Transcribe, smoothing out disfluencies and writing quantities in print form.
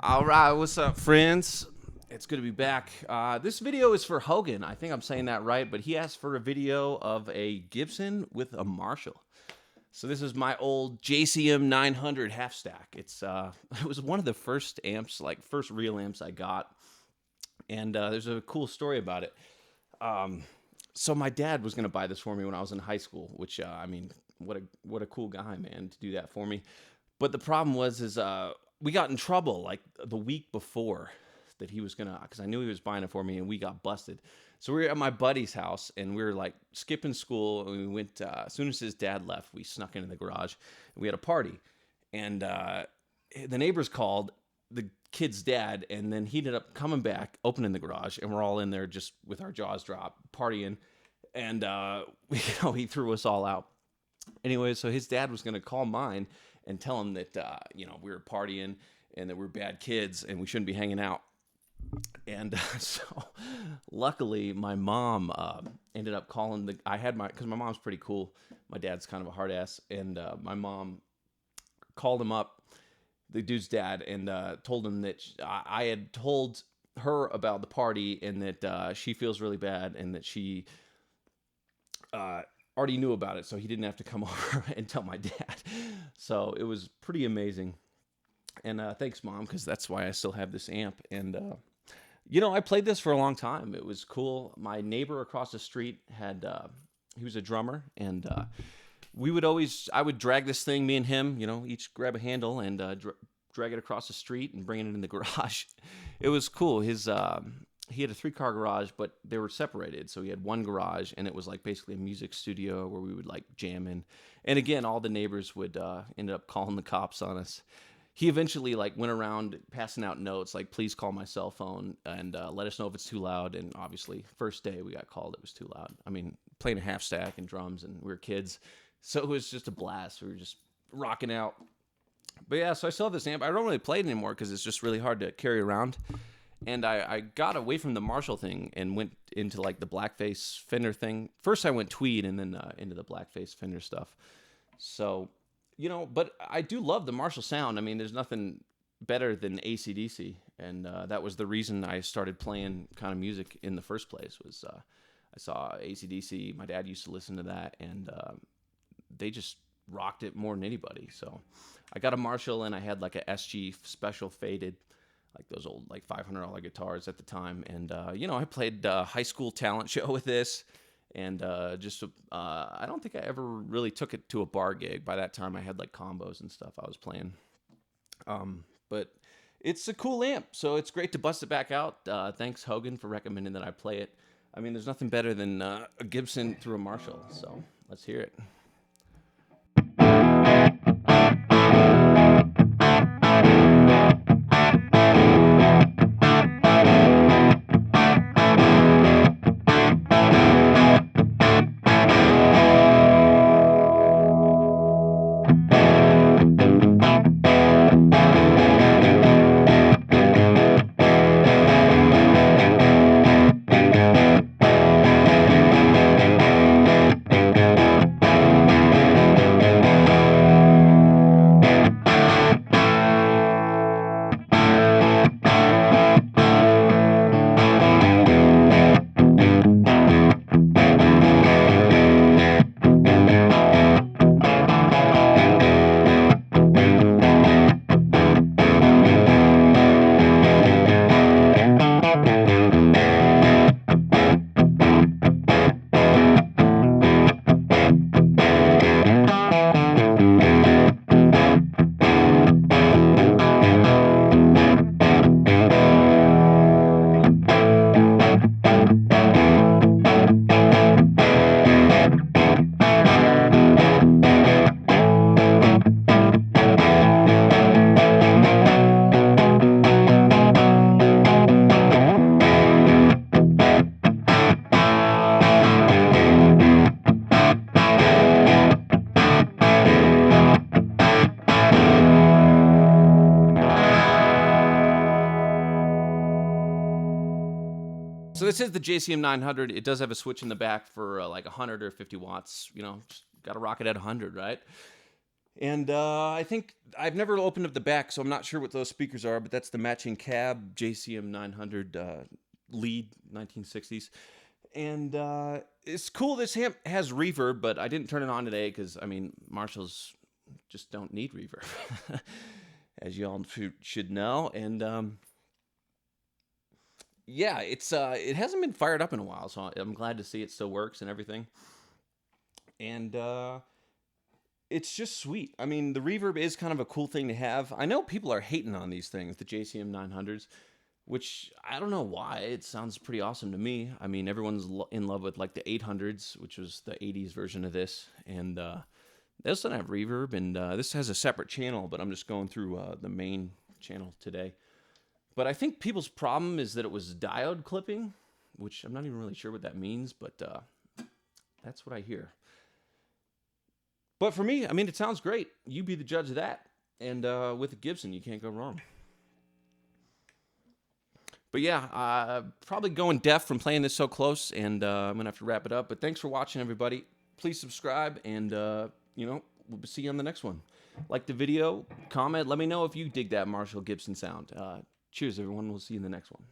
All right, what's up, friends? It's good to be back. This video is for Hogan. I think I'm saying that right, but he asked for a video of a Gibson with a Marshall. So this is my old JCM900 half stack. It was one of the first amps, like first real amps I got, and there's a cool story about it. So my dad was gonna buy this for me when I was in high school, which I mean, what a cool guy, man, to do that for me. But the problem was we got in trouble like the week before that he was gonna, because I knew he was buying it for me, and we got busted. So we were at my buddy's house, and we were like skipping school, and we went as soon as his dad left, we snuck into the garage, and we had a party, and the neighbors called the kid's dad, and then he ended up coming back, opening the garage, and we're all in there just with our jaws dropped, partying, and he threw us all out. Anyway, so his dad was gonna call mine and tell him that we were partying and that we're bad kids and we shouldn't be hanging out. And so luckily my mom ended up calling because my mom's pretty cool. My dad's kind of a hard ass. And my mom called him up, the dude's dad, and told him that I had told her about the party and that she feels really bad and that she already knew about it, so he didn't have to come over and tell my dad. So it was pretty amazing. And thanks, Mom, because that's why I still have this amp. And I played this for a long time. It was cool. My neighbor across the street he was a drummer, and I would drag this thing, me and him, each grab a handle and drag it across the street and bring it in the garage. It was cool. He had a 3-car garage, but they were separated. So he had one garage, and it was like basically a music studio where we would like jam in. And again, all the neighbors would end up calling the cops on us. He eventually like went around passing out notes like, please call my cell phone and let us know if it's too loud. And obviously, first day we got called, it was too loud. I mean, playing a half stack and drums, and we were kids. So it was just a blast. We were just rocking out. But yeah, so I still have this amp. I don't really play it anymore because it's just really hard to carry around. And I got away from the Marshall thing and went into like the blackface Fender thing. First I went tweed and then into the blackface Fender stuff. So, but I do love the Marshall sound. I mean, there's nothing better than AC/DC. And that was the reason I started playing kind of music in the first place was I saw AC/DC. My dad used to listen to that, and they just rocked it more than anybody. So I got a Marshall, and I had like a SG special faded, like those old like $500 guitars at the time. And, I played high school talent show with this, and I don't think I ever really took it to a bar gig. By that time I had like combos and stuff I was playing. But it's a cool amp, so it's great to bust it back out. Thanks, Hogan, for recommending that I play it. I mean, there's nothing better than a Gibson through a Marshall, so let's hear it. So this is the JCM900. It does have a switch in the back for like 100 or 50 watts. Just got to rock it at 100, right? And I think I've never opened up the back, so I'm not sure what those speakers are, but that's the matching cab JCM900 lead 1960s. And it's cool. This amp has reverb, but I didn't turn it on today because, I mean, Marshalls just don't need reverb, as you all should know. And yeah, it hasn't been fired up in a while, so I'm glad to see it still works and everything. And it's just sweet. I mean, the reverb is kind of a cool thing to have. I know people are hating on these things, the JCM900s, which I don't know why. It sounds pretty awesome to me. I mean, everyone's in love with like the 800s, which was the 80s version of this. And this doesn't have reverb, and this has a separate channel, but I'm just going through the main channel today. But I think people's problem is that it was diode clipping, which I'm not even really sure what that means, but that's what I hear. But for me, I mean, it sounds great. You be the judge of that. And with a Gibson, you can't go wrong. But yeah, probably going deaf from playing this so close, and I'm going to have to wrap it up. But thanks for watching, everybody. Please subscribe, and, you know, we'll see you on the next one. Like the video, comment, let me know if you dig that Marshall Gibson sound. Cheers, everyone. We'll see you in the next one.